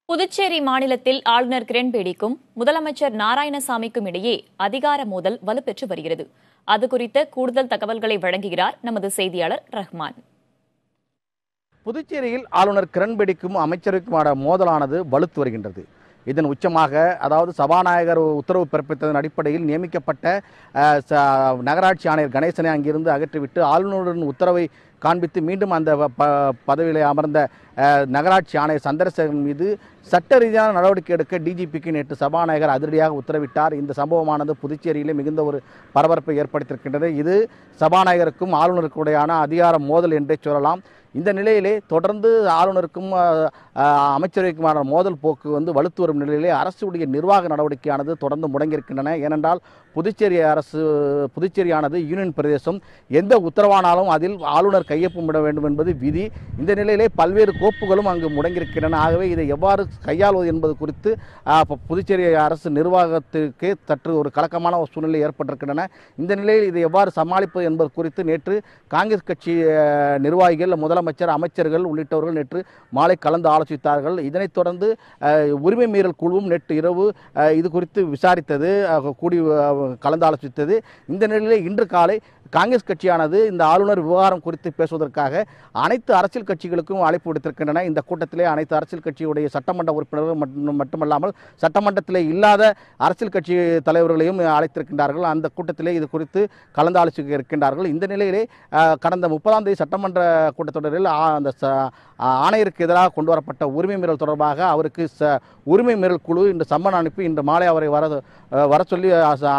புதுச்சேரி மாநிலத்தில் ஆளுநர் கிரண்பேடிக்கும் முதலமைச்சர் நாராயணசாமிக்கும் இடையே அதிகார மோதல் வலுப்பெற்று வருகிறது. அது குறித்த கூடுதல் தகவல்களை வழங்குகிறார் நமது செய்தியாளர் ரஹ்மான். புதுச்சேரியில் ஆளுநர் கிரண்பேடிக்கும் அமைச்சருக்குமான மோதலானது வலுத்து வருகின்றது. இதன் உச்சமாக அதாவது சபாநாயகர் உத்தரவு பிறப்பித்ததன் அடிப்படையில் நியமிக்கப்பட்ட நகராட்சி ஆணையர் கணேசனை அங்கிருந்து அகற்றிவிட்டு ஆளுநரின் உத்தரவை காண்பித்து மீண்டும் அந்த பதவியில் அமர்ந்த நகராட்சி ஆணையர் சந்திரசேகரன் மீது சட்ட ரீதியான நடவடிக்கை எடுக்க டிஜிபிக்கு நேற்று சபாநாயகர் அதிரடியாக உத்தரவிட்டார். இந்த சம்பவமானது புதுச்சேரியிலே மிகுந்த ஒரு பரபரப்பை ஏற்படுத்தியிருக்கின்றது. இது சபாநாயகருக்கும் ஆளுநருக்கும் இடையான அதிகார மோதல் என்றே சொல்லலாம். இந்த நிலையிலே தொடர்ந்து ஆளுநருக்கும் அமைச்சரவைக்குமான மோதல் போக்கு வலுத்து வரும் நிலையிலே அரசுடைய நிர்வாக நடவடிக்கையானது தொடர்ந்து முடங்கியிருக்கின்றன. ஏனென்றால் புதுச்சேரியானது யூனியன் பிரதேசம், எந்த உத்தரவானாலும் அதில் ஆளுநர் கையொப்பமிட வேண்டும் என்பது விதி. இந்த நிலையிலே பல்வேறு கோப்புகளும் அங்கு முடங்கியிருக்கின்றன. ஆகவே இதை எவ்வாறு கையாள்வது என்பது குறித்து புதுச்சேரி அரசு நிர்வாகத்திற்கு சற்று ஒரு கலக்கமான ஒரு சூழ்நிலை ஏற்பட்டிருக்கின்றன. இந்த நிலையில் இதை எவ்வாறு சமாளிப்பது என்பது குறித்து நேற்று காங்கிரஸ் கட்சி நிர்வாகிகள், முதலமைச்சர், அமைச்சர்கள் உள்ளிட்டவர்கள் நேற்று மாலை கலந்து ஆலோசித்தார்கள். இதனைத் தொடர்ந்து உரிமை மீறல் குழுவும் நேற்று இரவு இது குறித்து விசாரித்தது, கூடி கலந்து ஆலோசித்தது. இந்த நிலையில் இன்று காலை காங்கிரஸ் கட்சியானது இந்த ஆளுநர் விவகாரம் குறித்து பேசுவதற்காக அனைத்து அரசியல் கட்சிகளுக்கும் அழைப்பு விடுத்திருக்கின்றன. இந்த கூட்டத்திலே அனைத்து அரசியல் கட்சியுடைய சட்டமன்ற உறுப்பினர்கள் மட்டுமல்லாமல் சட்டமன்றத்திலே இல்லாத அரசியல் கட்சி தலைவர்களையும் அழைத்திருக்கின்றார்கள். அந்த கூட்டத்திலே இது குறித்து கலந்து ஆலோசிக்க இருக்கின்றார்கள். இந்த நிலையிலே கடந்த 30ஆம் தேதி சட்டமன்ற கூட்டத்தொடரில் அந்த ஆணையருக்கு எதிராக கொண்டு வரப்பட்ட உரிமை மீறல் தொடர்பாக அவருக்கு உரிமை மீறல் குழு இன்று சம்மன் அனுப்பி இன்று மாலை அவரை வர சொல்லி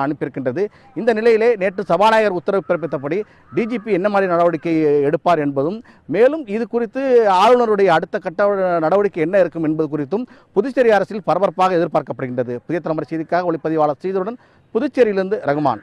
அனுப்பியிருக்கின்றது. இந்த நிலையிலே நேற்று சபாநாயகர் உத்தரவு பிறப்பித்தபடி டிஜிபி என்ன மாதிரி நடவடிக்கை எடுப்பார் என்பதும், மேலும் இது குறித்து ஆளுநருடைய அடுத்த கட்ட நடவடிக்கை என்ன இருக்கும் என்பது குறித்தும் புதுச்சேரி அரசில் பரபரப்பாக எதிர்பார்க்கப்படுகின்றது. புதிய தலைமுறை செய்திக்காக ஒளிப்பதிவாளர் செய்தியுடன் புதுச்சேரியிலிருந்து ரகுமான்.